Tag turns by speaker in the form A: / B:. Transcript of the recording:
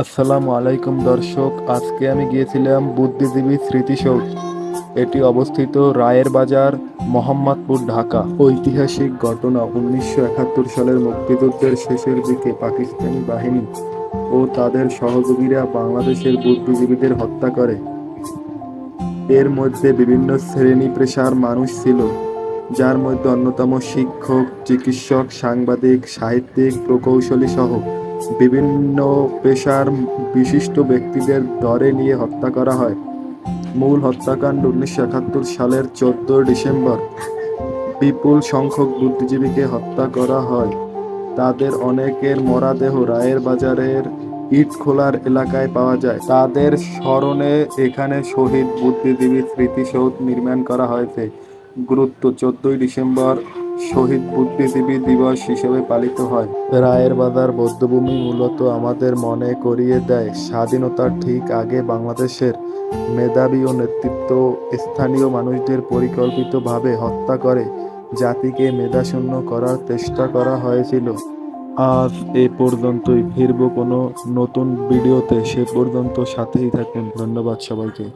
A: আসসালামু আলাইকুম দর্শক, আজকে আমি গিয়েছিলাম বুদ্ধিজীবী স্মৃতিসৌধ। এটি অবস্থিত রায়ের বাজার, মোহাম্মদপুর, ঢাকা। ঐতিহাসিক ঘটনা: 1971 সালের মুক্তিযুদ্ধের শেষের দিকে পাকিস্তানি বাহিনী ও তাদের সহযোগীরা বাংলাদেশের বুদ্ধিজীবীদের হত্যা করে। এর মধ্যে বিভিন্ন শ্রেণী পেশার মানুষ ছিল, যার মধ্যে অন্যতম শিক্ষক, চিকিৎসক, সাংবাদিক, সাহিত্যিক, প্রকৌশলী সহ বিভিন্ন পেশার বিশিষ্ট ব্যক্তিদের ধরে নিয়ে হত্যা করা হয়। মূল হত্যাকাণ্ড: 1971 সালের 14 ডিসেম্বর বিপুল সংখ্যক বুদ্ধিজীবীকে হত্যা করা হয়। তাদের অনেকের মরদেহ রায়ের বাজারের ইটখোলার এলাকায় পাওয়া যায়। তাদের স্মরণে এখানে শহীদ বুদ্ধিজীবী স্মৃতিসৌধ নির্মাণ করা হয়েছে। গুরুত্ব: 14 ডিসেম্বর শহীদ বুদ্ধিজীবী দিবস হিসেবে পালিত হয়। রায়ের বাজার বধ্যভূমি মূলত আমাদের মনে করিয়ে দেয়, স্বাধীনতার ঠিক আগে বাংলাদেশের মেধাবী ও নেতৃত্ব স্থানীয় মানুষদের পরিকল্পিতভাবে হত্যা করে জাতিকে মেধাশূন্য করার চেষ্টা করা হয়েছিল। আজ এ পর্যন্তই। ফিরবো কোনো নতুন ভিডিওতে, সে পর্যন্ত সাথেই থাকুন। ধন্যবাদ সবাইকে।